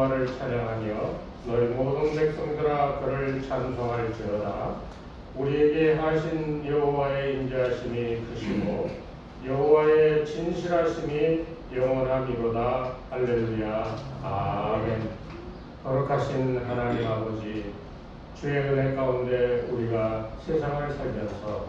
여호와를 찬양하며 너희 모든 백성들아 그를 찬송할지어다. 우리에게 하신 여호와의 인자하심이 크시고 여호와의 진실하심이 영원함이로다. 할렐루야. 아멘. 거룩하신 하나님 아버지, 주의 은혜 가운데 우리가 세상을 살면서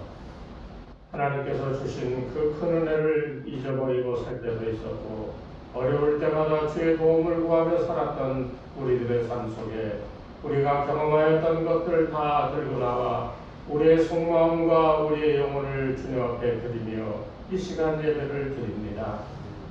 하나님께서 주신 그 큰 은혜를 잊어버리고 살 때도 있었고, 어려울 때마다 주의 도움을 구하며 살았던 우리들의 삶 속에 우리가 경험하였던 것들 다 들고 나와 우리의 속마음과 우리의 영혼을 주님 앞에 드리며 이 시간 예배를 드립니다.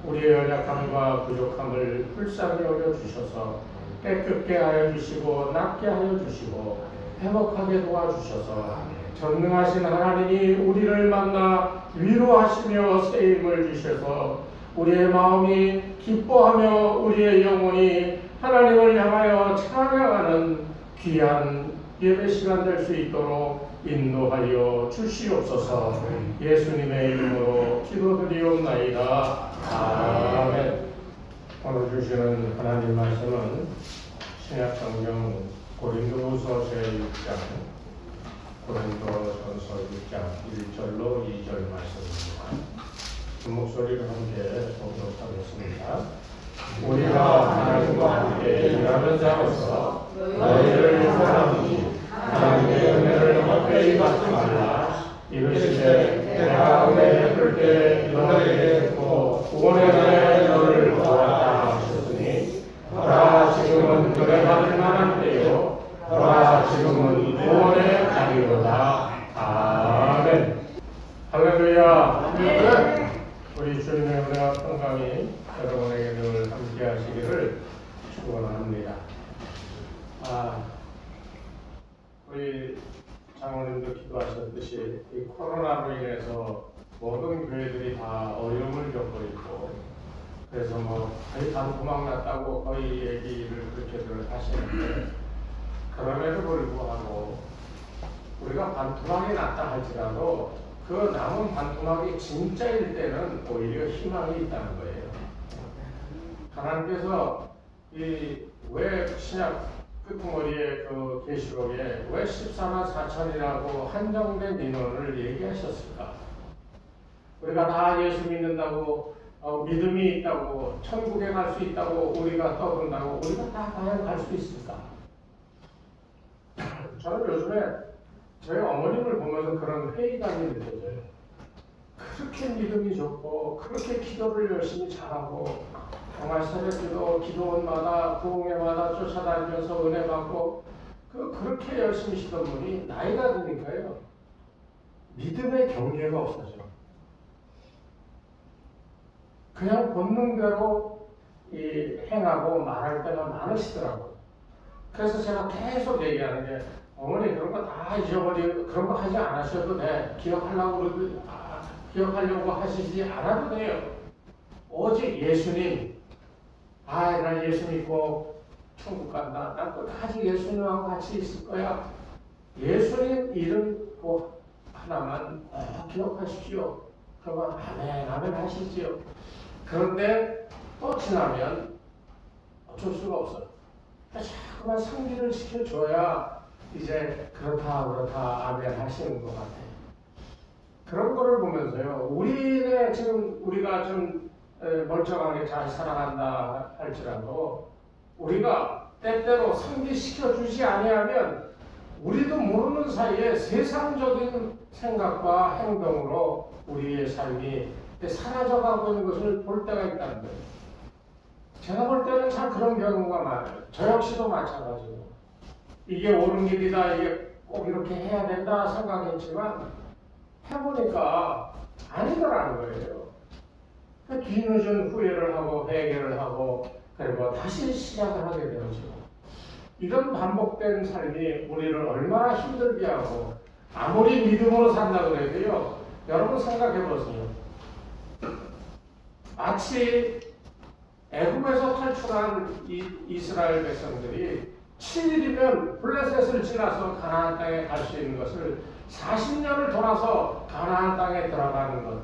우리의 연약함과 부족함을 불쌍히 여겨주셔서 깨끗게 하여 주시고 낫게 하여 주시고 회복하게 도와주셔서 전능하신 하나님이 우리를 만나 위로하시며 새 힘을 주셔서 우리의 마음이 기뻐하며 우리의 영혼이 하나님을 향하여 찬양하는 귀한 예배 시간 될 수 있도록 인도하여 주시옵소서. 예수님의 이름으로 기도드리옵나이다. 아멘. 오늘 주시는 하나님 말씀은 신약성경 고린도후서 제6장, 고린도전서 6장 1절로 2절 말씀입니다. 목소리를 함께 봉독하겠습니다. 우리가 하나님과 함께 일하는 자로서 너희를 사랑하니 하나님의 은혜를 헛되이 받지 말라. 이르시되 내가 은혜 베풀 때 너희에게 듣고 구원의 날에 너를 보았다 하셨으니 보라 지금은 은혜 받을 만한 때요 보라 지금은 구원의 날이로다. 아멘. 할렐루야. 아멘. 우리 주님의 은혜와 평강이 여러분에게 늘 함께 하시기를 축원합니다. 우리 장로님도 기도하셨듯이 이 코로나로 인해서 모든 교회들이 다 어려움을 겪고 있고, 그래서 거의 반토막 났다고 거의 얘기를 그렇게들 하시는데, 그럼에도 불구하고 우리가 반토막이 났다 할지라도 그 남은 반토막이 진짜일 때는 오히려 희망이 있다는 거예요. 하나님께서 왜 신약 끝머리에 그 계시록에 왜 14만 4천이라고 한정된 인원을 얘기하셨을까? 우리가 다 예수 믿는다고 믿음이 있다고 천국에 갈 수 있다고 우리가 떠든다고 우리가 다 과연 갈 수 있을까? 저는 요즘에 저희 어머님을 보면서 그런 회의감이 느껴져요. 그렇게 믿음이 좋고 그렇게 기도를 열심히 잘하고 정말 새벽기도 기도원마다 부흥회마다 쫓아다니면서 은혜 받고 그렇게 열심히 시던 분이 나이가 드니까요 믿음의 경계가 없어져. 그냥 본능대로 행하고 말할 때가 많으시더라고요. 그래서 제가 계속 얘기하는 게, 어머니 그런 거 다 잊어버리고 그런 거 하지 않으셔도 돼. 기억하려고 하시지 않아도 돼요. 오직 예수님, 나 예수 믿고 천국 간다. 난 끝까지 예수님하고 같이 있을 거야. 예수님 이름 꼭 하나만 기억하십시오. 그러면 아멘 하시지요. 그런데 또 지나면 어쩔 수가 없어요. 자꾸만 상기를 시켜줘야 이제 그렇다 아멘 하시는 것 같아요. 그런 거를 보면서요, 우리가 좀 멀쩡하게 잘 살아간다 할지라도 우리가 때때로 상기시켜주지 아니하면 우리도 모르는 사이에 세상적인 생각과 행동으로 우리의 삶이 사라져가고 있는 것을 볼 때가 있다는 거예요. 제가 볼 때는 참 그런 경우가 많아요. 저 역시도 마찬가지고 이게 옳은 길이다, 이게 꼭 이렇게 해야 된다 생각했지만 해보니까 아니더라는 거예요. 뒤늦은 후회를 하고 회개를 하고 그리고 다시 시작을 하게 되죠. 이런 반복된 삶이 우리를 얼마나 힘들게 하고, 아무리 믿음으로 산다고 해도요, 여러분 생각해 보세요. 마치 애굽에서 탈출한 이스라엘 백성들이 7일이면 블레셋을 지나서 가나안 땅에 갈 수 있는 것을 40년을 돌아서 가나안 땅에 들어가는 것,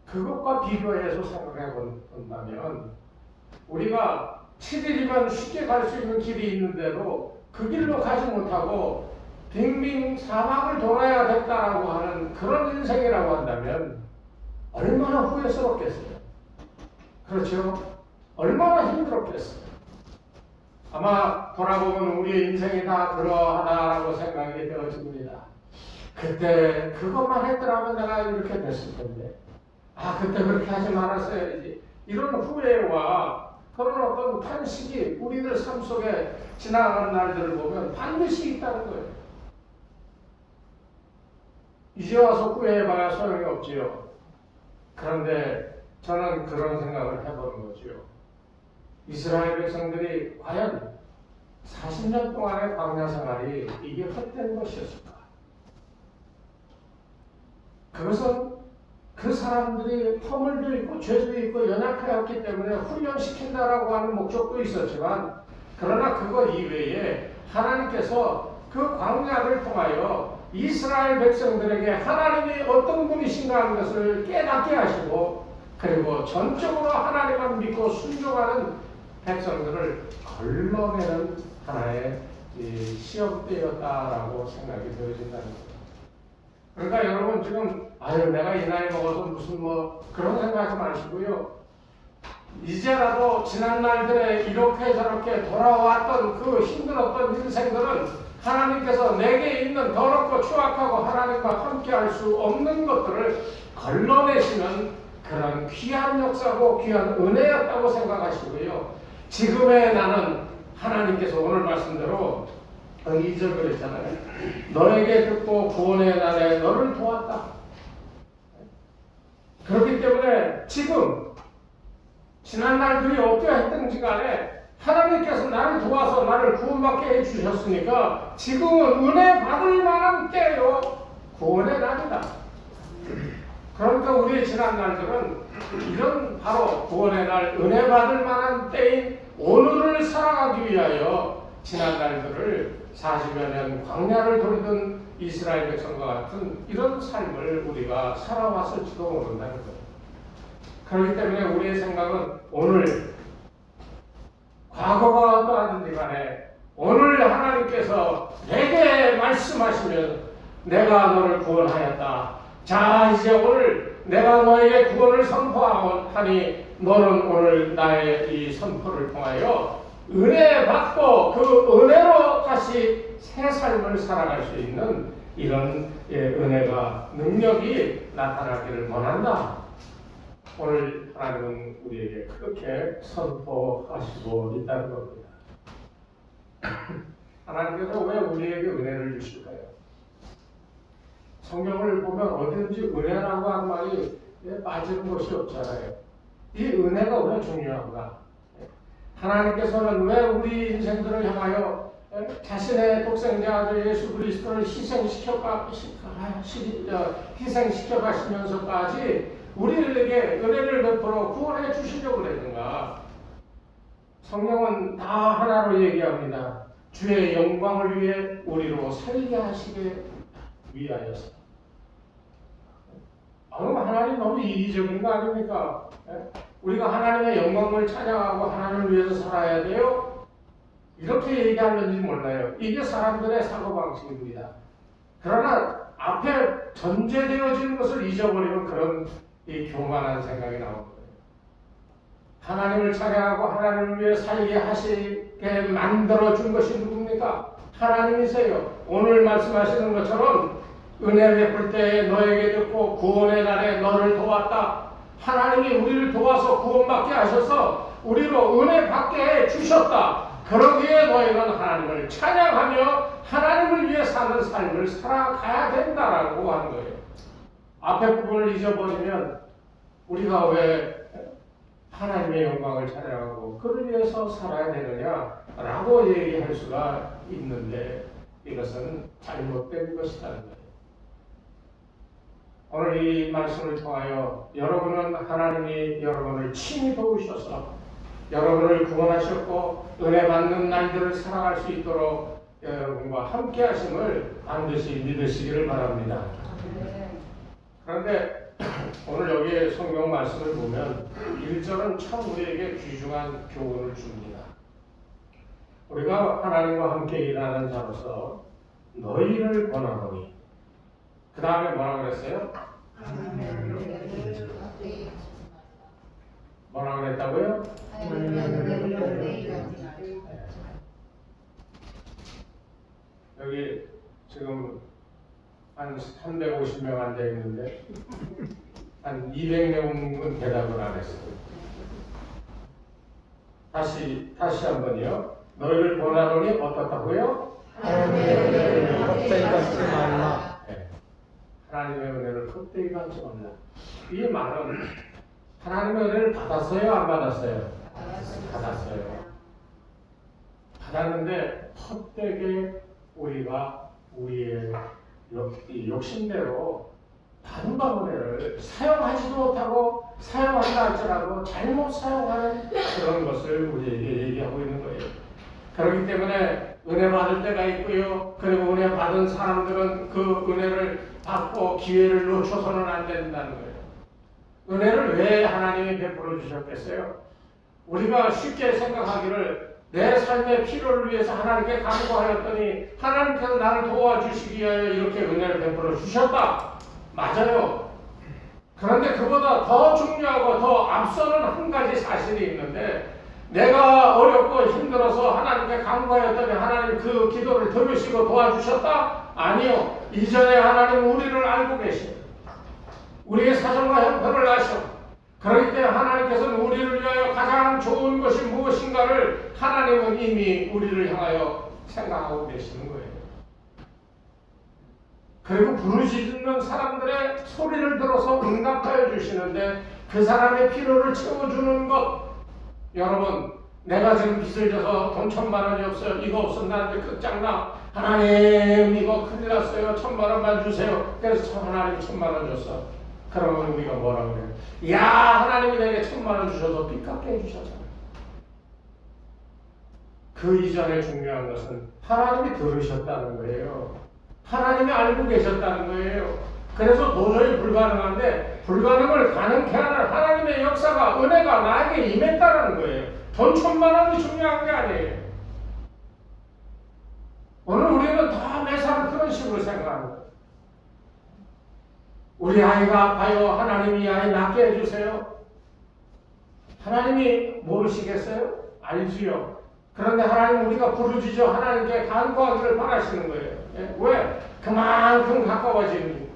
그것과 비교해서 생각해 본다면 우리가 7일이면 쉽게 갈 수 있는 길이 있는데도 그 길로 가지 못하고 빙빙 사막을 돌아야 됐다라고 하는 그런 인생이라고 한다면 얼마나 후회스럽겠어요. 그렇죠? 얼마나 힘들었겠어요. 아마 돌아보면 우리의 인생이 다 그러하다라고 생각이 되어집니다. 그때 그것만 했더라면 내가 이렇게 됐을 텐데, 그때 그렇게 하지 말았어야지. 이런 후회와 그런 어떤 탄식이 우리들 삶 속에 지나가는 날들을 보면 반드시 있다는 거예요. 이제 와서 후회해봐야 소용이 없지요. 그런데 저는 그런 생각을 해보는 거죠. 이스라엘 백성들이 과연 40년 동안의 광야 생활이 이게 헛된 것이었을까? 그것은 그 사람들이 허물도 있고 죄도 있고 연약하였기 때문에 훈련시킨다라고 하는 목적도 있었지만, 그러나 그거 이외에 하나님께서 그 광야를 통하여 이스라엘 백성들에게 하나님이 어떤 분이신가 하는 것을 깨닫게 하시고, 그리고 전적으로 하나님만 믿고 순종하는 백성들을 걸러내는 하나의 시험대였다라고 생각이 되어진다는 거예요. 그러니까 여러분 지금 내가 이 나이 먹어서 무슨 그런 생각하지 마시고요. 이제라도 지난 날들에 이렇게 저렇게 돌아왔던 그 힘들었던 인생들은 하나님께서 내게 있는 더럽고 추악하고 하나님과 함께 할 수 없는 것들을 걸러내시는 그런 귀한 역사고 귀한 은혜였다고 생각하시고요. 지금의 나는 하나님께서 오늘 말씀대로 2절 그랬잖아요. 너에게 듣고 구원의 날에 너를 도왔다. 그렇기 때문에 지금 지난 날들이 어떠했든지 간에 하나님께서 나를 도와서 나를 구원받게 해주셨으니까 지금은 은혜 받을 만한 때요. 구원의 날이다. 그러니까 우리의 지난 날들은 이런 바로 구원의 날, 은혜 받을 만한 때인 오늘을 살아가기 위하여 지난 날들을 40여 년 광야를 돌던 이스라엘 백성과 같은 이런 삶을 우리가 살아왔을지도 모른다는 거예요. 그렇기 때문에 우리의 생각은 오늘 과거가 어떠하든지 간에 오늘 하나님께서 내게 말씀하시면 내가 너를 구원하였다. 자, 이제 오늘 내가 너에게 구원을 선포하니 너는 오늘 나의 이 선포를 통하여 은혜 받고 그 은혜로 다시 새 삶을 살아갈 수 있는 이런 은혜가 능력이 나타나기를 원한다. 오늘 하나님은 우리에게 그렇게 선포하시고 있다는 겁니다. 하나님께서 왜 우리에게 은혜를 주실까요? 성경을 보면 어디든지 은혜라고 하는 말이 빠지는 것이 없잖아요. 이 은혜가 왜 중요한가? 하나님께서는 왜 우리 인생들을 향하여 자신의 독생자 예수 그리스도를 희생시켜 가시면서까지 우리에게 은혜를 베풀어 구원해 주시려고 그랬는가? 성경은 다 하나로 얘기합니다. 주의 영광을 위해 우리로 살게 하시게 위하여서. 하나님 너무 이기적인 거 아닙니까? 우리가 하나님의 영광을 찬양하고 하나님을 위해서 살아야 돼요? 이렇게 얘기하는지 몰라요. 이게 사람들의 사고방식입니다. 그러나 앞에 전제되어진 것을 잊어버리면 그런 이 교만한 생각이 나오는 거예요. 하나님을 찬양하고 하나님을 위해 살게 하시게 만들어준 것이 누굽니까? 하나님이세요. 오늘 말씀하시는 것처럼 은혜 베풀 때에 너에게 듣고 구원의 날에 너를 도왔다. 하나님이 우리를 도와서 구원받게 하셔서 우리로 은혜 받게 해 주셨다. 그러기에 너희는 하나님을 찬양하며 하나님을 위해 사는 삶을 살아가야 된다라고 하는 거예요. 앞에 부분을 잊어버리면 우리가 왜 하나님의 영광을 찬양하고 그를 위해서 살아야 되느냐라고 얘기할 수가 있는데 이것은 잘못된 것이라는 거예요. 오늘 이 말씀을 통하여 여러분은 하나님이 여러분을 친히 도우셔서 여러분을 구원하셨고 은혜 받는 날들을 살아갈 수 있도록 여러분과 함께 하심을 반드시 믿으시기를 바랍니다. 그런데 오늘 여기 성경 말씀을 보면 1절은 참 우리에게 귀중한 교훈을 줍니다. 우리가 하나님과 함께 일하는 자로서 너희를 권하노니, 그 다음에 뭐라고 그랬어요? 뭐라고 그랬다고요? 여기 지금 한 350명 앉아 있는데 한 200명은 대답을 안 했어요. 다시 한번요. 너희를 권하노니 어떻다고요? 헛되이 갖지 말라. 네. 하나님의 은혜를 헛되이 갖지 말라. 이 말은 하나님의 은혜를 받았어요? 안 받았어요? 받았어요. 받았는데 헛되게 우리가 우리의 욕심대로 받은 은혜를 사용하지도 못하고 사용한다 할지라도 잘못 사용하는 그런 것을 우리에게 얘기하고 있는 거예요. 그렇기 때문에 은혜 받을 때가 있고요. 그리고 은혜 받은 사람들은 그 은혜를 받고 기회를 놓쳐서는 안 된다는 거예요. 은혜를 왜 하나님이 베풀어 주셨겠어요? 우리가 쉽게 생각하기를 내 삶의 필요를 위해서 하나님께 간구하였더니 하나님께서 나를 도와주시기 위하여 이렇게 은혜를 베풀어 주셨다. 맞아요. 그런데 그보다 더 중요하고 더 앞서는 한 가지 사실이 있는데, 내가 어렵고 힘들어서 하나님께 간구하였더니 하나님 그 기도를 들으시고 도와주셨다? 아니요. 이전에 하나님 우리를 알고 계시오. 우리의 사정과 형편을 아시오. 그렇기 때문에 하나님께서는 우리를 위하여 가장 좋은 것이 무엇인가를 하나님은 이미 우리를 향하여 생각하고 계시는 거예요. 그리고 부르짖는 사람들의 소리를 들어서 응답하여 주시는데 그 사람의 필요를 채워주는 것. 여러분, 내가 지금 빚을 져서 돈 1,000,000원이 없어요. 이거 없으면 나한테 끝장나. 하나님 이거 큰일 났어요. 1,000,000원만 주세요. 그래서 하나님이 1,000,000원 줬어. 그러면 우리가 뭐라고 그래요? 야, 하나님이 내게 1,000,000원 주셔서 빚 갚게 해주셨잖아요. 그 이전에 중요한 것은 하나님이 들으셨다는 거예요. 하나님이 알고 계셨다는 거예요. 그래서 도저히 불가능한데 불가능을 가능케 하는 하나님의 역사가, 은혜가 나에게 임했다는 거예요. 돈 1,000,000원이 중요한 게 아니에요. 오늘 우리는 다 매사를 그런 식으로 생각하는 거예요. 우리 아이가 아파요. 하나님이 이 아이 낫게 해주세요. 하나님이 모르시겠어요? 알지요. 그런데 하나님 우리가 부르짖어 하나님께 간구하기를 바라시는 거예요. 예? 왜? 그만큼 가까워지는.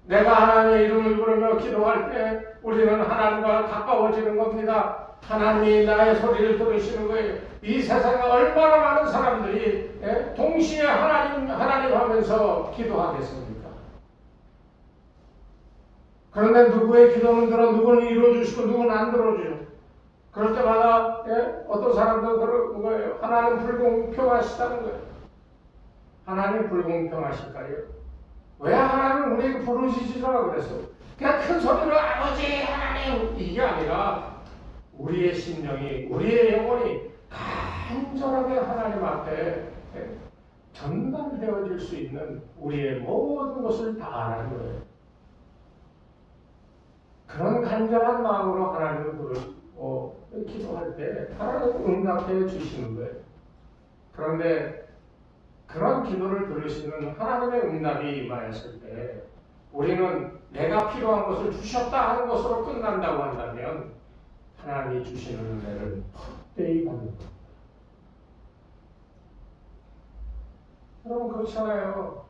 내가 하나님의 이름을 부르며 기도할 때 우리는 하나님과 가까워지는 겁니다. 하나님이 나의 소리를 들으시는 거예요. 이 세상에 얼마나 많은 사람들이 동시에 하나님 하면서 기도하겠습니까? 그런데 누구의 기도는 들어, 누구는 이루어주시고 누구는 안 들어주죠. 그럴 때마다 어떤 사람도 그런 거예요. 하나님 불공평하시다는 거예요. 하나님 불공평하실까요? 왜 하나님 우리에게 부르시지라고 그랬어요? 그냥 큰 소리로 아버지 하나님 이게 아니라 우리의 심령이, 우리의 영혼이 간절하게 하나님 앞에 전달되어질 수 있는 우리의 모든 것을 다 하는 거예요. 그런 간절한 마음으로 하나님을 기도할 때 하나님 응답해 주시는 거예요. 그런데 그런 기도를 들으시는 하나님의 응답이 임하였을 때 우리는 내가 필요한 것을 주셨다 하는 것으로 끝난다고 한다면 하나님이 주시는 은혜를 헛되이 받는 겁니다. 여러분 그렇잖아요.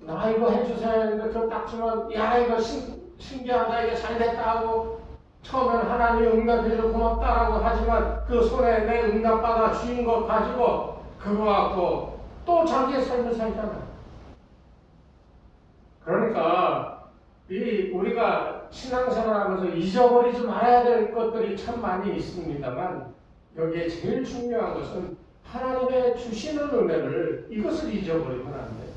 나 이거 해주세요 했는데 그거 딱 주면 야 이거 신기하다 이게 잘됐다 하고 처음엔 하나님이 응답해서 고맙다라고 하지만 그 손에 내 응답받아 주인 것 가지고 그거 갖고 또 자기의 삶을 살잖아. 그러니까 우리가 신앙생활하면서 잊어버리지 말아야 될 것들이 참 많이 있습니다만 여기에 제일 중요한 것은 하나님의 주시는 은혜를 이것을 잊어버리면 안 돼.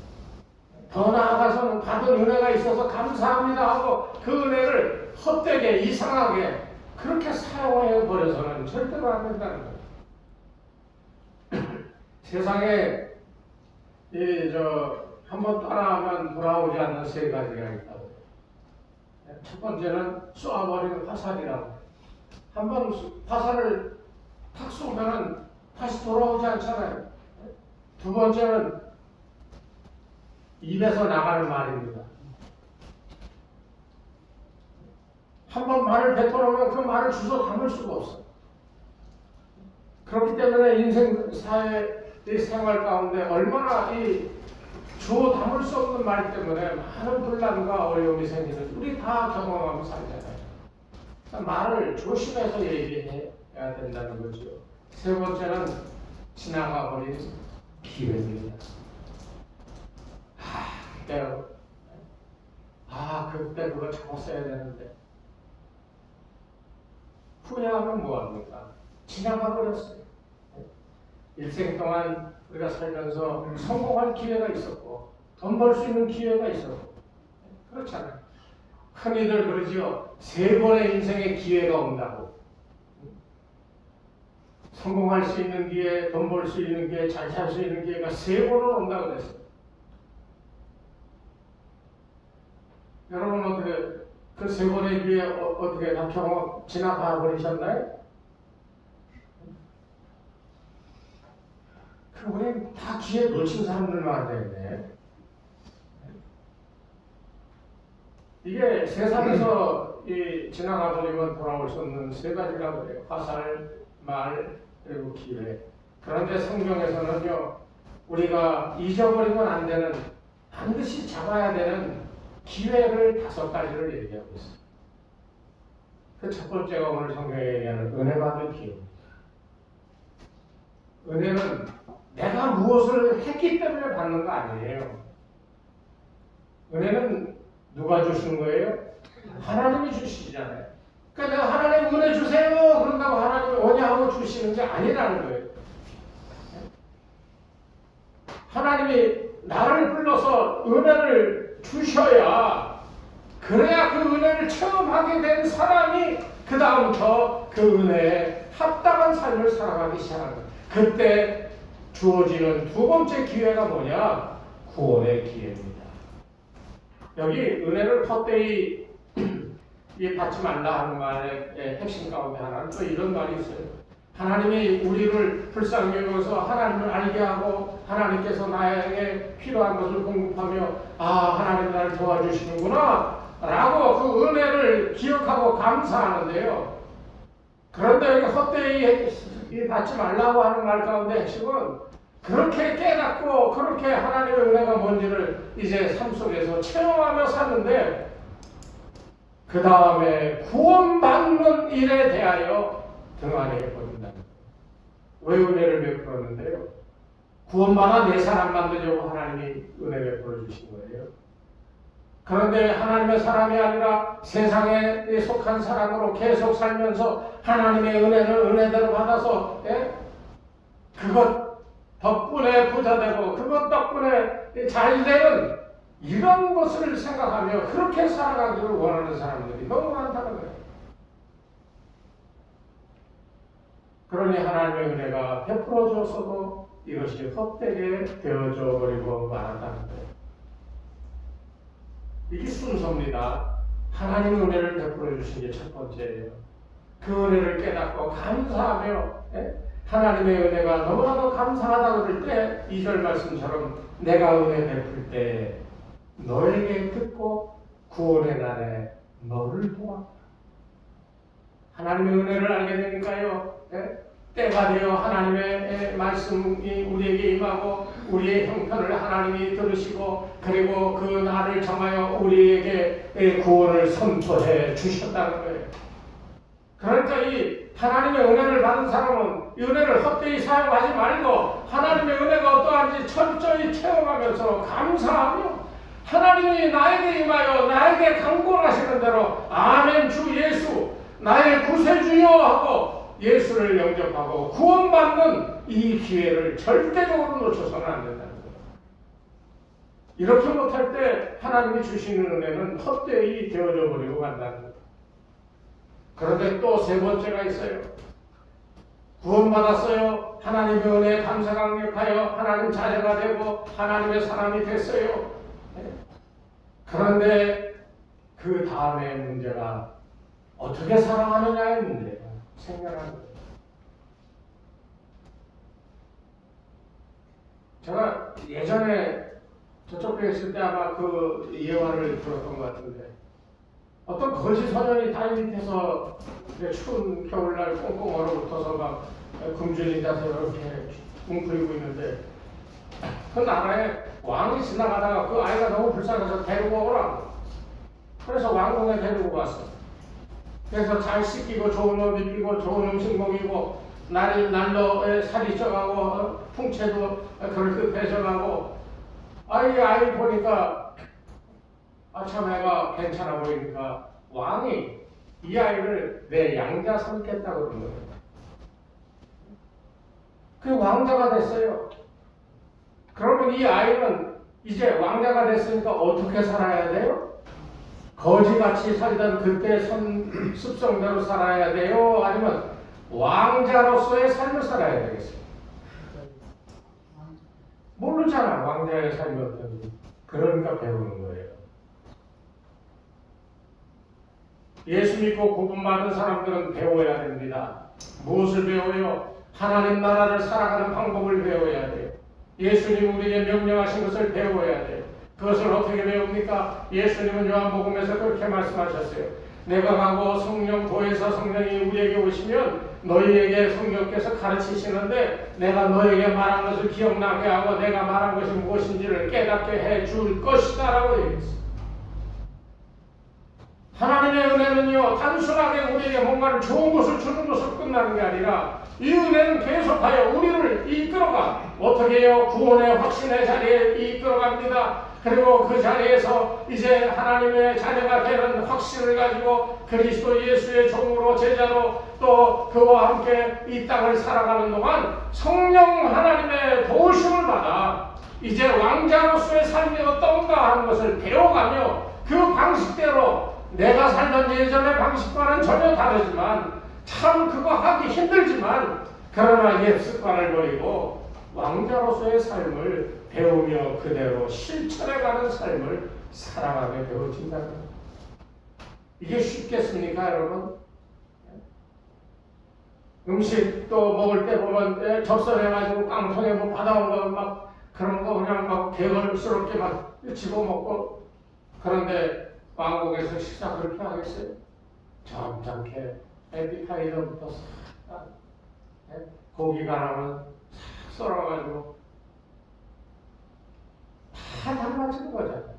더 나아가서는 받은 은혜가 있어서 감사합니다 하고 그 은혜를 헛되게 이상하게 그렇게 사용해 버려서는 절대로 안 된다는 거예요. 세상에 한번 떠나면 돌아오지 않는 세 가지가 있다고. 첫 번째는 쏘아버리는 화살이라고. 한번 화살을 탁 쏘면은 다시 돌아오지 않잖아요. 두 번째는 입에서 나가는 말입니다. 한번 말을 뱉어놓으면 그 말을 주워 담을 수가 없어요. 그렇기 때문에 인생 사회 생활 가운데 얼마나 이 주워 담을 수 없는 말 때문에 많은 분란과 어려움이 생기는 우리 다 경험하고 살잖아요. 말을 조심해서 얘기해야 된다는 거죠. 세 번째는 지나가 버린 기회입니다. 그때 그거 잡았어야 되는데 후회하면 뭐합니까? 지나가 버렸어요. 일생 동안 우리가 살면서 성공할 기회가 있었고 돈 벌 수 있는 기회가 있었고 그렇잖아요. 흔히들 그러지요. 3번의 인생의 기회가 온다고. 성공할 수 있는 기회, 돈 벌 수 있는 기회, 잘 살 수 있는 기회가 3번은 온다고 그랬어요. 여러분 어떻게 그 3번의 기회 어떻게 다 경험 지나가 버리셨나요? 우리 다 기회 놓친 사람들만 되네. 이게 세상에서 지나가 버리면 돌아올 수 없는 3가지라고 그래요. 화살, 말, 그리고 기회. 그런데 성경에서는요, 우리가 잊어버리면 안 되는, 반드시 잡아야 되는 기회를 5가지를 얘기하고 있어요. 그 첫 번째가 오늘 성경에 얘기하는 은혜 받을 기회입니다. 은혜는 내가 무엇을 했기 때문에 받는 거 아니에요. 은혜는 누가 주시는 거예요? 하나님이 주시잖아요. 그러니까 내가 하나님 은혜 주세요 그런다고 하나님이 오냐고 주시는 게 아니라는 거예요. 하나님이 나를 불러서 은혜를 주셔야 그래야 그 은혜를 체험하게 된 사람이 그 다음부터 그 은혜에 합당한 삶을 살아가기 시작하는 거예요. 그때 주어지는 두 번째 기회가 뭐냐? 구원의 기회입니다. 여기 은혜를 헛되이 받지 말라 하는 말의 핵심 가운데 하나는 또 이런 말이 있어요. 하나님이 우리를 불쌍히 여겨서 하나님을 알게 하고 하나님께서 나에게 필요한 것을 공급하며 하나님 나를 도와주시는구나 라고 그 은혜를 기억하고 감사하는데요. 그런데 여기 헛되이 받지 말라고 하는 말 가운데 핵심은 그렇게 깨닫고 그렇게 하나님의 은혜가 뭔지를 이제 삶 속에서 체험하며 사는데 그 다음에 구원받는 일에 대하여 등한해 버린다. 왜 은혜를 베풀었는데요? 구원받아 내 사람 만들려고 하나님이 은혜 베풀어 주신 거예요. 그런데 하나님의 사람이 아니라 세상에 속한 사람으로 계속 살면서 하나님의 은혜를 은혜대로 받아서 그것 덕분에 부자되고 그것 덕분에 잘되는 이런 것을 생각하며 그렇게 살아가기를 원하는 사람들이 너무 많다는 거예요. 그러니 하나님의 은혜가 베풀어져서도 이것이 헛되게 되어져 버리고 말았다는 거예요. 이게 순서입니다. 하나님의 은혜를 베풀어 주신 게 첫 번째예요. 그 은혜를 깨닫고 감사하며 하나님의 은혜가 너무나도 감사하다고 그럴 때 2절 말씀처럼 내가 은혜 베풀 때 너에게 듣고 구원의 날에 너를 도왔다. 하나님의 은혜를 알게 되니까요. 때가 되어 하나님의 말씀이 우리에게 임하고 우리의 형편을 하나님이 들으시고 그리고 그 날을 정하여 우리에게 구원을 선포해 주셨다는 거예요. 그러니까 이 하나님의 은혜를 받은 사람은 이 은혜를 헛되이 사용하지 말고 하나님의 은혜가 어떠한지 철저히 체험하면서 감사하며 하나님이 나에게 임하여 나에게 강권하시는 대로 아멘 주 예수 나의 구세주여 하고 예수를 영접하고 구원받는 이 기회를 절대적으로 놓쳐서는 안 된다는 거예요. 이렇게 못할 때 하나님이 주시는 은혜는 헛되이 되어져 버리고 간다는 거예요. 그런데 또 세 번째가 있어요. 구원받았어요. 하나님의 은혜에 감사 강력하여 하나님 자녀가 되고 하나님의 사람이 됐어요. 그런데 그 다음에 문제가 어떻게 사랑하느냐의 문제예요. 생각하는 거예요. 제가 예전에 저쪽에 있을 때 아마 그 예화를 들었던 것 같은데 어떤 거지 소년이 다리 밑에서 추운 겨울날 꽁꽁 얼어붙어서 막 굶주린 자세로 이렇게 웅크리고 있는데 그 나라에 왕이 지나가다가 그 아이가 너무 불쌍해서 데리고 오라고. 그래서 왕궁에 데리고 갔어. 그래서 잘 씻기고 좋은 옷 입히고 좋은 음식 먹이고 난로에 살이 쪄가고 풍채도 그렇게 배져가고 아이 보니까 참 애가 괜찮아 보이니까 왕이 이 아이를 내 양자 삼겠다고 그러는 거예요. 그 왕자가 됐어요. 그러면 이 아이는 이제 왕자가 됐으니까 어떻게 살아야 돼요? 거지같이 살던 그때 습성대로 살아야 돼요? 아니면 왕자로서의 삶을 살아야 되겠어요? 모르잖아, 왕자의 삶이 어떤지. 그러니까 배우는 거예요. 예수 믿고 구분받은 사람들은 배워야 됩니다. 무엇을 배워요? 하나님 나라를 살아가는 방법을 배워야 돼요. 예수님 우리에게 명령하신 것을 배워야 돼요. 그것을 어떻게 배웁니까? 예수님은 요한복음에서 그렇게 말씀하셨어요. 내가 가고 성령 보혜사 성령이 우리에게 오시면 너희에게 성령께서 가르치시는데 내가 너에게 말한 것을 기억나게 하고 내가 말한 것이 무엇인지를 깨닫게 해줄 것이다 라고 얘기했어요. 하나님의 은혜는요 단순하게 우리에게 뭔가를 좋은 것을 주는 것으로 끝나는 게 아니라 이 은혜는 계속하여 우리를 이끌어가 어떻게 해요? 구원의 확신의 자리에 이끌어갑니다. 그리고 그 자리에서 이제 하나님의 자녀가 되는 확신을 가지고 그리스도 예수의 종으로 제자로 또 그와 함께 이 땅을 살아가는 동안 성령 하나님의 도우심을 받아 이제 왕자로서의 삶이 어떤가 하는 것을 배워가며 그 방식대로 내가 살던 예전의 방식과는 전혀 다르지만 참 그거 하기 힘들지만 그러나 옛 습관을 버리고 왕자로서의 삶을 배우며 그대로 실천해가는 삶을 살아가며 배워진다는 겁니다. 이게 쉽겠습니까 여러분? 음식도 먹을 때 보면 접선해가지고 깡통에 뭐 받아온 거 막 그런 거 그냥 막 개걸스럽게 막 집어먹고 그런데 왕국에서 식사 그렇게 하겠어요? 점잖게 에피타이저부터 고기가 나면 싹 썰어가지고 다 담아지는 거잖아요.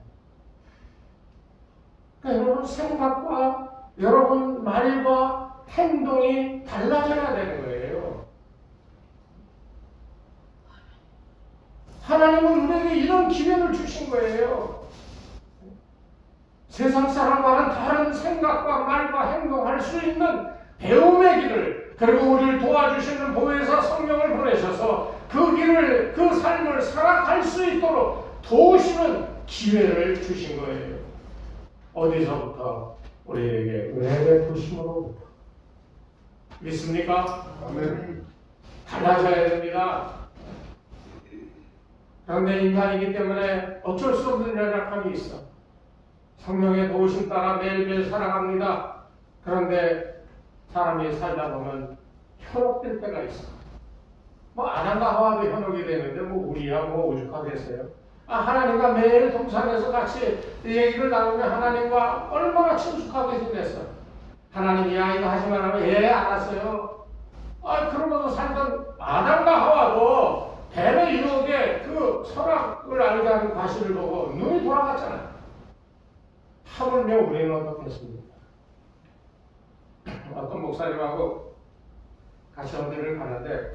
그러니까 여러분 생각과 여러분 말과 행동이 달라져야 되는 거예요. 하나님은 우리에게 이런 기회를 주신 거예요. 세상 사람과는 다른 생각과 말과 행동할 수 있는 배움의 길을 그리고 우리를 도와주시는 보혜사 성령을 보내셔서 그 길을 그 삶을 살아갈 수 있도록 도우시는 기회를 주신 거예요. 어디서부터? 우리에게 은혜 베푸심으로부터. 믿습니까? 아멘. 달라져야 됩니다. 그런데 인간이기 때문에 어쩔 수 없는 연약함이 있어. 성령의 도우심 따라 매일매일 살아갑니다. 그런데 사람이 살다 보면 현혹될 때가 있어. 뭐 아담과 하와도 현혹이 되는데 뭐 우리야 뭐 오죽하겠어요. 하나님과 매일 동산에서 같이 얘기를 나누면 하나님과 얼마나 친숙하게 지냈어. 하나님이 이거 하지 말라면 알았어요. 그러면서 살던 아담과 하와도 뱀의 유혹에 그 선악을 알게 하는 과실을 보고 눈이 돌아갔잖아요. 하물며 우리는 어떻겠습니까? 어떤 목사님하고 같이 어디를 가는데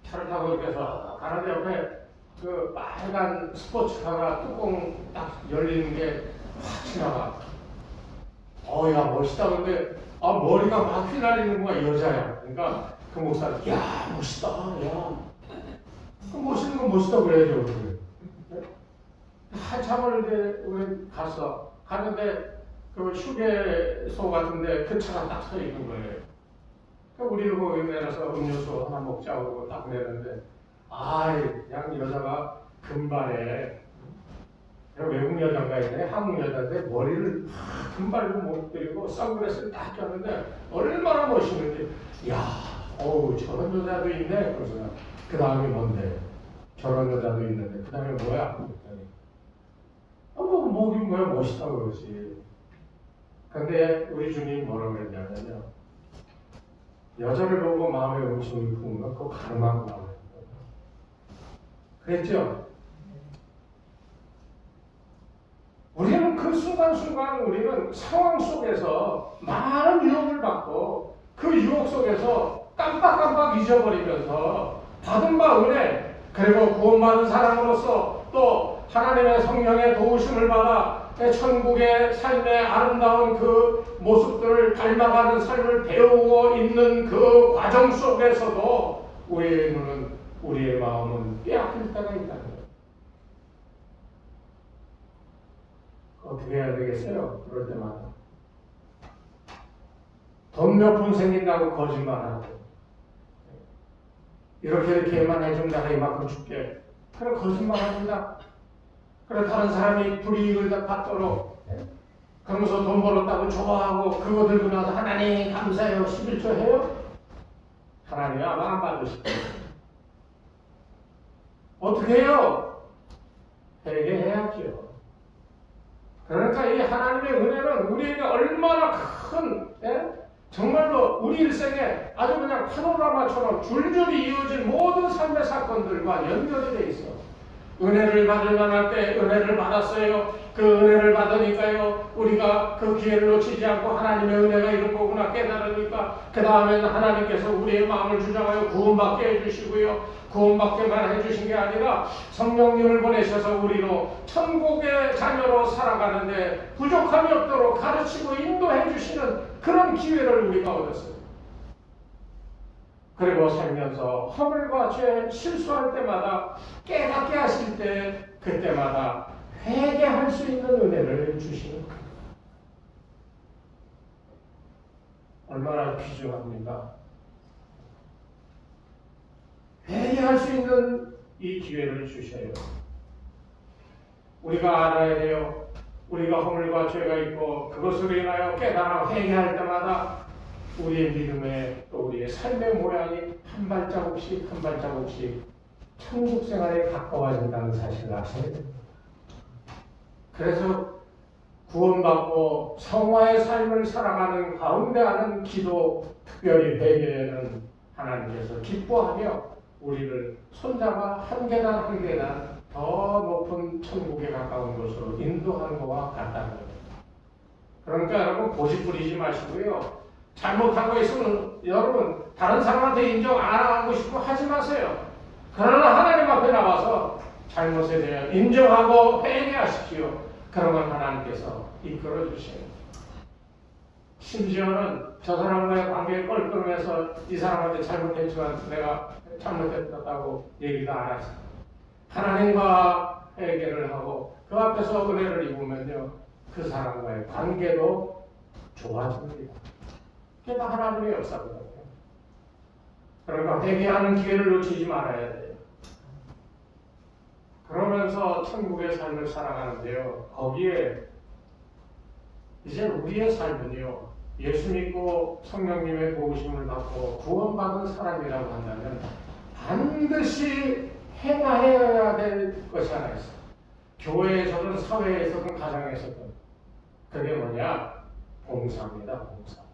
차를 타고 이렇게 해서 가는데 옆에 그 빨간 스포츠카가 뚜껑 딱 열리는 게 확 지나가. 야 멋있다. 근데 머리가 막 휘날리는구나. 여자야. 그러니까 그 목사님 야 멋있다. 야 그 멋있는 건 멋있다 그래야죠. 한참을 이제 우리 갔는데 그 휴게소 같은데 그 차가 딱 서 있는 거예요. 우리도 거기 내려서 음료수 하나 먹자고 딱 내는데 그냥 여자가 금발에 외국 여자가 있네. 한국 여자인데 머리를 금발로 못 들이고 선글라스를 딱 꼈는데 얼마나 멋있는지. 야, 어우 저런 여자도 있네. 그래서 그 다음에 뭔데? 저런 여자도 있는데 그 다음에 뭐야? 그랬더니 뭐긴 뭐야 멋있다고 그러지. 근데 우리 주님이 뭐라고 그랬냐면요. 여자를 보고 마음에 음식을 부으면 그거 가늠한 거라고 그랬죠? 우리는 그 순간순간 우리는 상황 속에서 많은 유혹을 받고 그 유혹 속에서 깜빡깜빡 잊어버리면서 받은 바 은혜 그리고 구원받은 사람으로서 또 하나님의 성령의 도우심을 받아 천국의 삶의 아름다운 그 모습들을 닮아가는 삶을 배우고 있는 그 과정 속에서도 우리의 눈은 우리의 마음은 빼앗길 때가 있다는 거예요. 어떻게 해야 되겠어요? 그럴 때마다 돈 몇 푼 생긴다고 거짓말하고 이렇게만 해주면 내가 이만큼 줄게. 그래 거짓말합니다. 그래 다른 사람이 불이익을 받도록 그러면서 돈 벌었다고 좋아하고 그거 들고 나서 하나님 감사해요 11조 해요? 하나님이 아마 안 받으실 거예요. 어떻게 해요? 회개해야죠. 그러니까 이 하나님의 은혜는 우리에게 얼마나 큰 정말로 우리 일생에 아주 그냥 파노라마처럼 줄줄이 이어진 모든 삶의 사건들과 연결이 돼 있어. 은혜를 받을 만할 때 은혜를 받았어요. 그 은혜를 받으니까요 우리가 그 기회를 놓치지 않고 하나님의 은혜가 이런 거구나 깨달으니까 그 다음에는 하나님께서 우리의 마음을 주장하여 구원받게 해주시고요. 구원받게만 해주신 게 아니라 성령님을 보내셔서 우리로 천국의 자녀로 살아가는데 부족함이 없도록 가르치고 인도해 주시는 그런 기회를 우리가 얻었어요. 그리고 살면서 허물과 죄 실수할 때마다 깨닫게 하실 때 그때마다 회개할 수 있는 은혜를 주시는 거예요. 얼마나 귀중합니까? 회개할 수 있는 이 기회를 주셔요. 우리가 알아야 돼요. 우리가 허물과 죄가 있고 그것으로 인하여 깨달아 회개할 때마다 우리의 믿음의 또 우리의 삶의 모양이 한 발자국씩 한 발자국씩 천국 생활에 가까워진다는 사실을 아셔야 됩니다. 그래서 구원받고 성화의 삶을 살아가는 가운데 하는 기도, 특별히 회개는 하나님께서 기뻐하며 우리를 손잡아 한 계단 한 계단 더 높은 천국에 가까운 곳으로 인도하는 것과 같다는 겁니다. 그러니까 여러분 고집 부리지 마시고요. 잘못한 거 있으면 여러분 다른 사람한테 인정 안 하고 싶고 하지 마세요. 그러나 하나님 앞에 나와서 잘못에 대해 인정하고 회개하십시오. 그러면 하나님께서 이끌어 주세요. 심지어는 저 사람과의 관계에 껄끄러면서 이 사람한테 잘못했지만 내가 잘못했다고 얘기도 안 하죠. 하나님과 회개를 하고 그 앞에서 은혜를 입으면요 그 사람과의 관계도 좋아집니다. 그게 다 하나님의 역사거든요. 그러니까 회개하는 기회를 놓치지 말아야 돼요. 그러면서 천국의 삶을 살아가는데요. 거기에 이제 우리의 삶은요. 예수 믿고 성령님의 도우심을 받고 구원받은 사람이라고 한다면 반드시 행해야 될 것이 하나 있어요. 교회에서든 사회에서든 가정에서든. 그게 뭐냐? 봉사입니다. 봉사.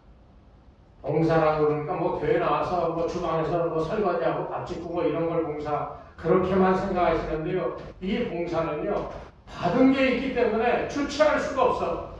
봉사라고 그러니까 뭐 교회 나와서 뭐 주방에서 뭐 설거지하고 밥 짓고 뭐 이런 걸 봉사 그렇게만 생각하시는데요. 이 봉사는요. 받은 게 있기 때문에 주체할 수가 없어.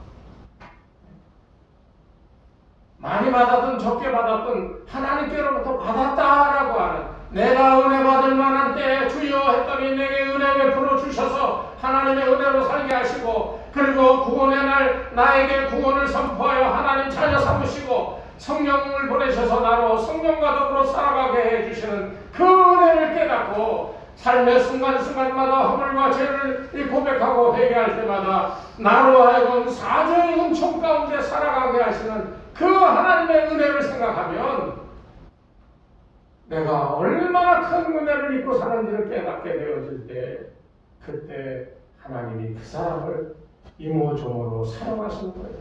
많이 받았든 적게 받았든 하나님께로부터 받았다라고 하는 내가 은혜 받을 만한 때에 주여 했더니 내게 은혜 베풀어 주셔서 하나님의 은혜로 살게 하시고 그리고 구원의 날 나에게 구원을 선포하여 하나님 자녀 삼으시고 성령을 보내셔서 나로 성령과 더불어 살아가게 해주시는 그 은혜를 깨닫고 삶의 순간순간마다 허물과 죄를 고백하고 회개할 때마다 나로 하여금 사죄의 은총 가운데 살아가게 하시는 그 하나님의 은혜를 생각하면 내가 얼마나 큰 은혜를 입고 사는지를 깨닫게 되어질 때 그때 하나님이 그 사람을 이모저모로 사용하시는 거예요.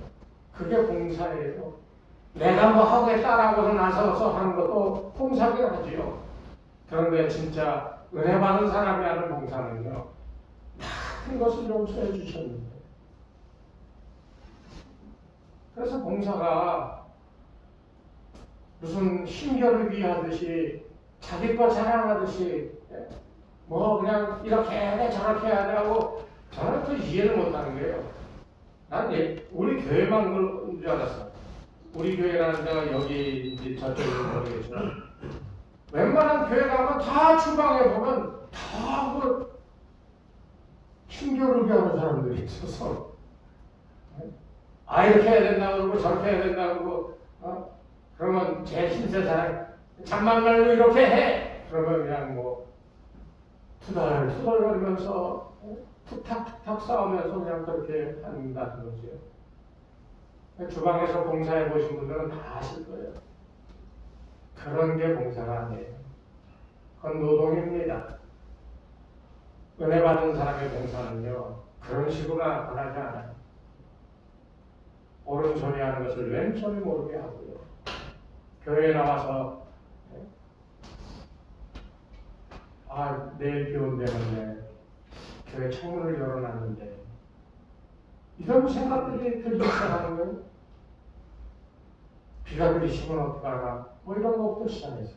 그게 봉사예요. 내가 뭐 하겠다라고 나서서 하는 것도 봉사긴 하지요. 그런데 진짜 은혜 받은 사람이 하는 봉사는요, 큰 것을 용서해 주셨는데. 그래서 봉사가 무슨 힘겨루기 하듯이 자기 거 자랑하듯이 뭐 그냥 이렇게 해야 돼 저렇게 해야 돼 하고 저는 또 이해를 못하는 거예요. 난 우리 교회만 그런 줄 알았어. 우리 교회라는 데가 여기 이제 저쪽으로 모르겠지만 웬만한 교회 가면 다 주방에 보면 다 그 힘겨루기 하는 사람들이 있어서 이렇게 해야 된다고 그러고 저렇게 해야 된다고 그러고 그러면 제 힘세 사람 잠만 말고 이렇게 해 그러면 그냥 뭐 투덜투덜거리면서 툭탁툭탁 싸우면서 그냥 그렇게 한다는 거죠. 주방에서 봉사해 보신 분들은 다 아실 거예요. 그런 게 봉사가 아니에요. 그건 노동입니다. 은혜 받은 사람의 봉사는요, 그런 식으로 나타나지 않아요. 오른손이 하는 것을 왼손이 모르게 하고요. 교회에 나와서 내일 비 온다는데 교회 창문을 열어놨는데 이런 생각들이 들기 시작하는 거예요. 비가 그리시면 어떡하나 뭐 이런 것부터 시작해서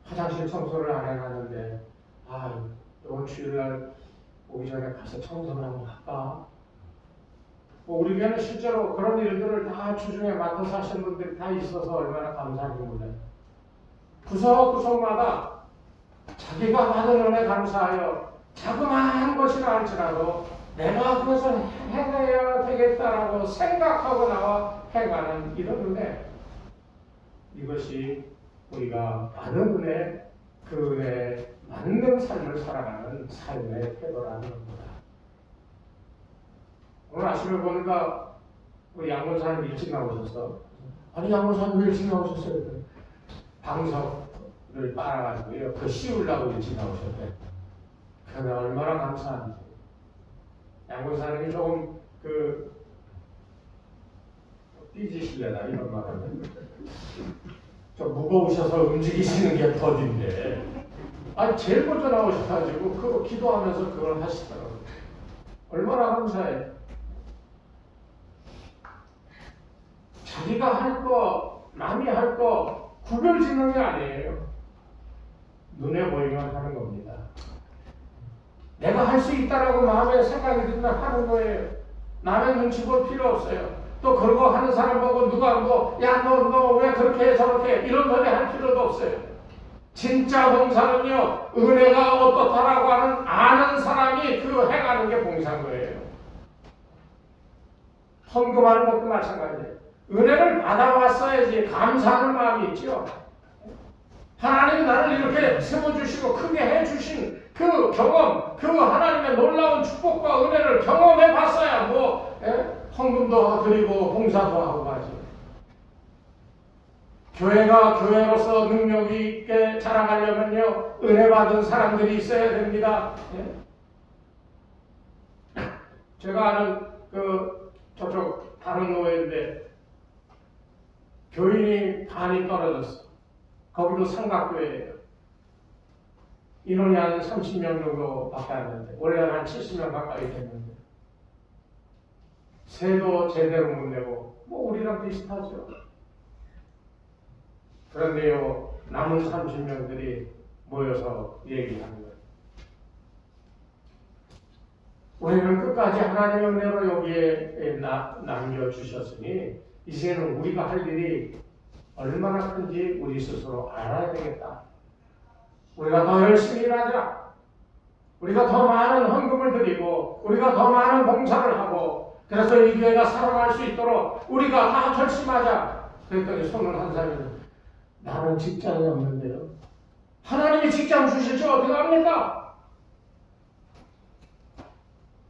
화장실 청소를 안 해놨는데 이번 주일날 오기 전에 가서 청소를 한번 할까? 우리 교회는 실제로 그런 일들을 다 주중에 맡아서 하시는 분들이 다 있어서 얼마나 감사한지 몰라요. 구석구석마다 자기가 받은 은혜 감사하여 자그마한 것이라 할지라도 내가 그것을 해내야 되겠다라고 생각하고 나와 행하는 이런 은혜, 이것이 우리가 받은 은혜, 그 은혜에 맞는 삶을 살아가는 삶의 태도라는 겁니다. 오늘 아침에 보니까 우리 양문사님 일찍 나오셔서 양문사님 왜 일찍 나오셨어요? 방석을 빨아가지고요 그 씌우려고 일찍 나오셨대. 그런데 얼마나 감사한지. 양문사님이 조금 삐지실래나 이런 말하면 좀 무거우셔서 움직이시는 게 더딘데 제일 먼저 나오셔가지고 그거 기도하면서 그걸 하시더라고요. 얼마나 감사해. 자기가 할 거, 남이 할 거 구별 짓는 게 아니에요. 눈에 보이면 하는 겁니다. 내가 할 수 있다라고 마음에 생각이 들면 하는 거예요. 남의 눈치 볼 필요 없어요. 또 그러고 하는 사람 보고 누가 너 왜 그렇게 해 저렇게 해 이런 소리 할 필요도 없어요. 진짜 봉사는요, 은혜가 어떻다라고 아는 사람이 그 행하는 게 봉사인 거예요. 헌금하는 것도 마찬가지예요. 은혜를 받아왔어야지 감사하는 마음이 있죠. 하나님이 나를 이렇게 세워주시고 크게 해주신 그 경험, 그 하나님의 놀라운 축복과 은혜를 경험해 봤어야 헌금도 드리고 봉사도 하고 가지. 교회가 교회로서 능력이 있게 자라가려면요, 은혜 받은 사람들이 있어야 됩니다. 제가 아는 저쪽 다른 노예인데 교인이 반이 떨어졌어. 거기도 삼각교회예요. 인원이 한 30명 정도밖에 안 되는데 원래는 한 70명 가까이 됐는데 세도 제대로 못 내고 우리랑 비슷하죠. 그런데요, 남은 30명들이 모여서 얘기하는 거예요. 우리는 끝까지 하나님의 은혜로 여기에 남겨주셨으니 이제는 우리가 할 일이 얼마나 큰지 우리 스스로 알아야 되겠다. 우리가 더 열심히 일하자. 우리가 더 많은 헌금을 드리고 우리가 더 많은 봉사를 하고 그래서 이 교회가 살아날 수 있도록 우리가 다 결심하자. 그랬더니 손을 한 사람이 나는 직장이 없는데요. 하나님이 직장 주실지 어떻게 합니까?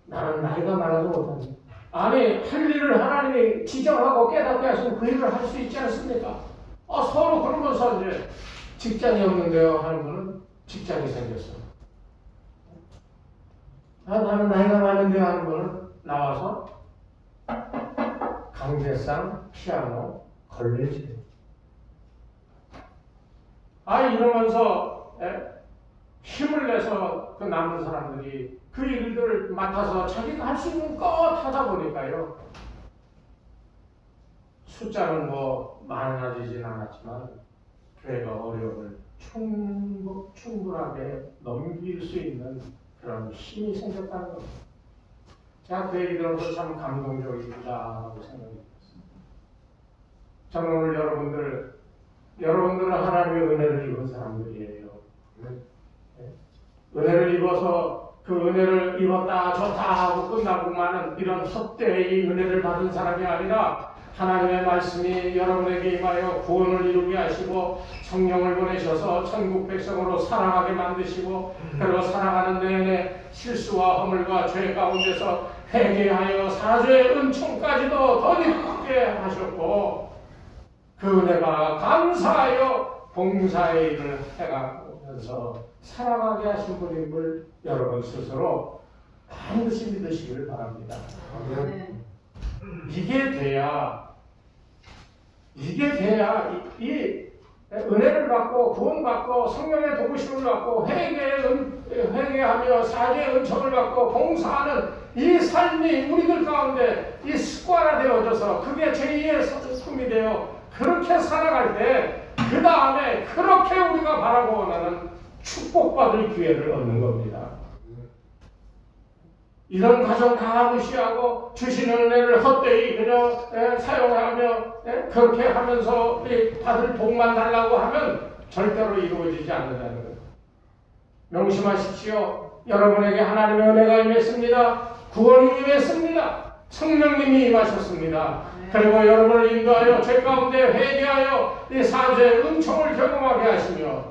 나는 나이가 많아서 못합니다. 할 일을 하나님이 지정하고 깨닫게 하시면 그 일을 할 수 있지 않습니까? 서로 그러면서 이제 직장이 없는데요 하는 분은 직장이 생겼어. 나는 나이가 많은데 하는 걸 나와서 강대상 피아노 걸레질. 이러면서 힘을 내서 그 남은 사람들이 그 일들을 맡아서 자기가 할 수 있는 것 하다 보니까요. 숫자는 뭐 많아지진 않았지만 교회가 어려움을 충분하게 넘길 수 있는 그런 힘이 생겼다는 겁니다. 제가 그 얘기 들어서 참 감동적이다라고 생각이 들었습니다. 저는 오늘 여러분들은 하나님의 은혜를 입은 사람들이에요. 은혜를 입어서 그 은혜를 입었다 줬다 하고 끝나고만은 이런 헛되이 은혜를 받은 사람이 아니라 하나님의 말씀이 여러분에게 임하여 구원을 이루게 하시고 성령을 보내셔서 천국 백성으로 살아가게 만드시고 그리고 살아가는 내내 실수와 허물과 죄 가운데서 회개하여 사죄의 은총까지도 더 깊게 하셨고 그 은혜가 감사하여 봉사의 일을 해가면서 살아가게 하신 분임을 여러분 스스로 반드시 믿으시기를 바랍니다. 이게 돼야 이 은혜를 받고 구원받고 성령의 도우심을 받고 회개하며 사죄의 은총을 받고 봉사하는 이 삶이 우리들 가운데 이 습관화되어져서 그게 제2의 삶이 되어 그렇게 살아갈 때 그 다음에 그렇게 우리가 바라고 원하는 축복받을 기회를 얻는 겁니다. 이런 가정 다 무시하고 주시는 은혜를 헛되이 그냥 사용하며 그렇게 하면서 받을 복만 달라고 하면 절대로 이루어지지 않는다는 거예요. 명심하십시오. 여러분에게 하나님의 은혜가 임했습니다. 구원이 임했습니다. 성령님이 임하셨습니다. 그리고 여러분을 인도하여 죄 가운데 회개하여 이 사죄의 은총을 경험하게 하시며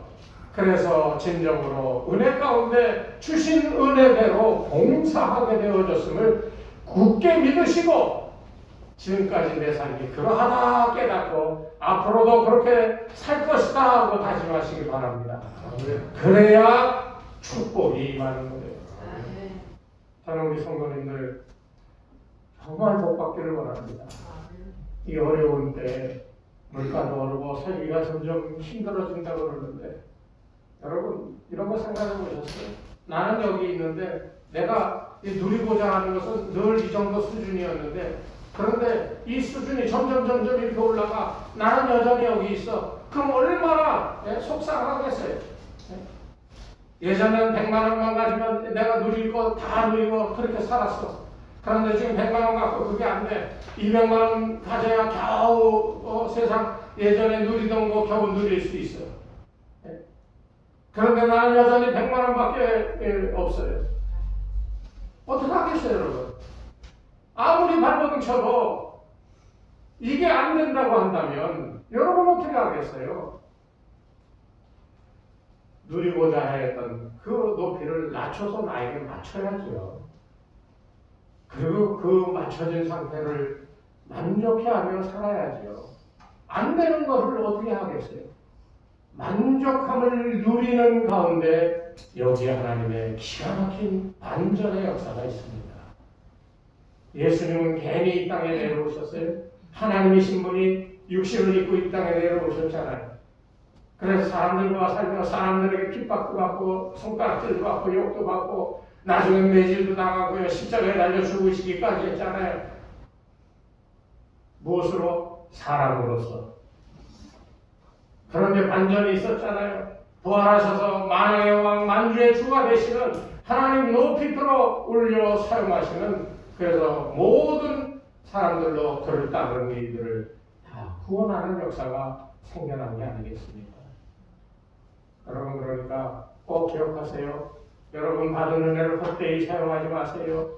그래서 진정으로 은혜 가운데 주신 은혜대로 봉사하게 되어졌음을 굳게 믿으시고 지금까지 내 삶이 그러하다 깨닫고 앞으로도 그렇게 살 것이다 하고 다짐하시기 바랍니다. 그래야 축복이 임하는 거예요. 저는 우리 성도님들 정말 복받기를 원합니다. 이 어려운 때 물가도 오르고 살기가 점점 힘들어진다고 그러는데 여러분 이런 거 생각해 보셨어요? 나는 여기 있는데 내가 누리고자 하는 것은 늘 이 정도 수준이었는데 그런데 이 수준이 점점 이렇게 올라가 나는 여전히 여기 있어. 그럼 얼마나 속상하겠어요? 예전에는 100만 원만 가지면 내가 누릴 거 다 누리고 그렇게 살았어. 그런데 지금 100만 원 갖고 그게 안 돼. 200만 원 가져야 겨우 세상 예전에 누리던 거 겨우 누릴 수 있어. 그런데 나는 여전히 100만 원밖에 없어요. 어떻게 하겠어요, 여러분? 아무리 발버둥 쳐도 이게 안 된다고 한다면 여러분 어떻게 하겠어요? 누리고자 했던 그 높이를 낮춰서 나에게 맞춰야죠. 그리고 그 맞춰진 상태를 만족해하며 살아야죠. 안 되는 것을 어떻게 하겠어요? 만족함을 누리는 가운데 여기 하나님의 기가 막힌 반전의 역사가 있습니다. 예수님은 괜히 이 땅에 내려오셨어요. 하나님이신 분이 육신을 입고 이 땅에 내려오셨잖아요. 그래서 사람들과 살며 사람들에게 핍박도 받고 손가락질도 받고 욕도 받고 나중에 매질도 당하고요. 십자가에 달려 죽으시기까지 했잖아요. 무엇으로? 사람으로서. 그런데 반전이 있었잖아요. 부활하셔서 만왕의 왕 만주의 주가 되시는 하나님 높이 들어 올려 사용하시는 그래서 모든 사람들로 그를 따르는 이들을 다 구원하는 역사가 생겨난 게 아니겠습니까? 여러분 그러니까 꼭 기억하세요. 여러분 받은 은혜를 헛되이 사용하지 마세요.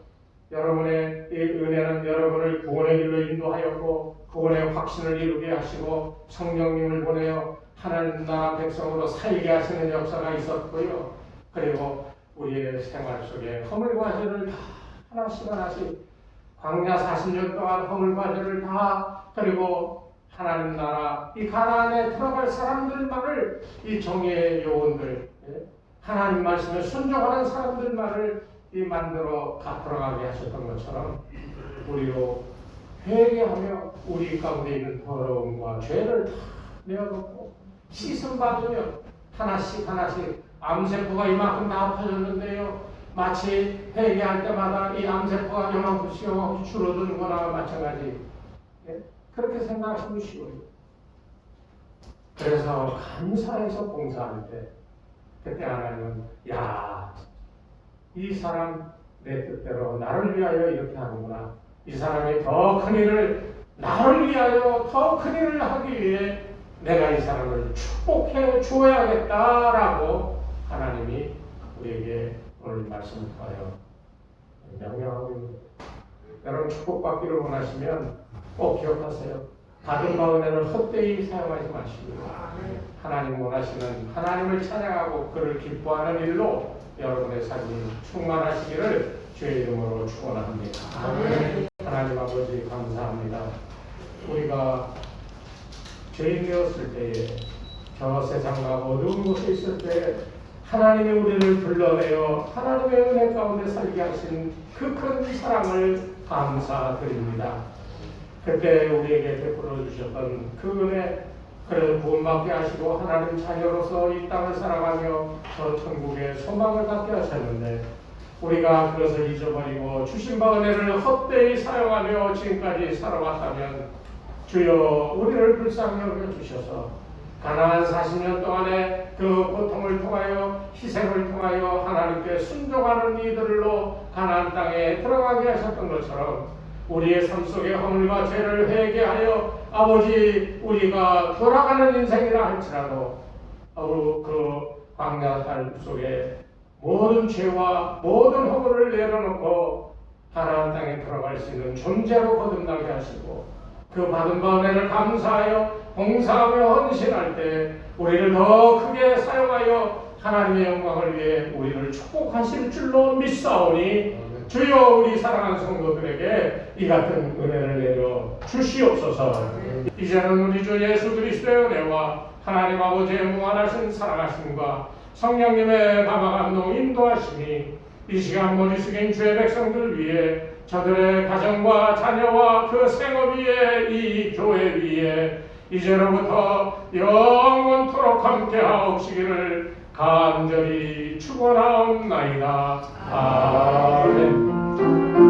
여러분의 이 은혜는 여러분을 구원의 길로 인도하였고 구원의 확신을 이루게 하시고 성령님을 보내어 하나님 나라 백성으로 살게 하시는 역사가 있었고요. 그리고 우리의 생활 속에 허물과 죄를 다 하나씩 광야 40년 동안 허물과 죄를 다 그리고 하나님 나라 이 가나안에 들어갈 사람들만을 이 정의의 요원들 하나님 말씀에 순종하는 사람들만을 이 만들어 갚으러가게 하셨던 것처럼 우리로 회개하며 우리 가운데 있는 더러움과 죄를 다 내어놓고 씻음 받으며 하나씩 하나씩 암세포가 이만큼 다 퍼졌는데요. 마치 회개할 때마다 이 암세포가 요만큼씩 줄어드는 거나 마찬가지. 예? 그렇게 생각하시면 쉬워요. 그래서 감사해서 봉사할 때 그때 하나님은 야, 이 사람 내 뜻대로 나를 위하여 이렇게 하는구나. 이 사람이 더 큰 일을 나를 위하여 더 큰 일을 하기 위해 내가 이 사람을 축복해 주어야겠다라고 하나님이 우리에게 오늘 말씀을 통하여 명령하고 있습니다. 여러분 축복받기를 원하시면 꼭 기억하세요. 받은 바 은혜를 헛되이 사용하지 마시고 하나님 원하시는 하나님을 찬양하고 그를 기뻐하는 일로 여러분의 삶이 충만하시기를 주의 이름으로 축원합니다. 하나님 아버지 감사합니다. 우리가 죄인 되었을 때에 저 세상과 어두운 곳에 있을 때 하나님이 우리를 불러내어 하나님의 은혜 가운데 살게 하신 그 큰 사랑을 감사드립니다. 그때 우리에게 베풀어 주셨던 그 은혜, 그래도 구원받게 하시고 하나님 자녀로서 이 땅을 살아가며 저 천국의 소망을 갖게 하셨는데 우리가 그것을 잊어버리고 주신 바 은혜를 헛되이 사용하며 지금까지 살아왔다면 주여 우리를 불쌍히 여겨주셔서 가나안 40년 동안의 그 고통을 통하여 희생을 통하여 하나님께 순종하는 이들로 가나안 땅에 들어가게 하셨던 것처럼 우리의 삶 속의 허물과 죄를 회개하여 아버지 우리가 돌아가는 인생이라 할지라도 그 광야 삶 속에 모든 죄와 모든 허물을 내려놓고 가나안 땅에 들어갈 수 있는 존재로 거듭나게 하시고 그 받은 바 은혜를 감사하여 봉사하며 헌신할 때 우리를 더 크게 사용하여 하나님의 영광을 위해 우리를 축복하실 줄로 믿사오니 주여 우리 사랑하는 성도들에게 이 같은 은혜를 내려 주시옵소서. 이제는 우리 주 예수 그리스도의 은혜와 하나님 아버지의 무한하신 사랑하심과 성령님의 감화감동 인도하심이 이 시간 머리 숙인 주의 백성들 위해 저들의 가정과 자녀와 그 생업 위에 이 교회 위에 이제로부터 영원토록 함께하옵시기를 간절히 축원하옵나이다. 아멘.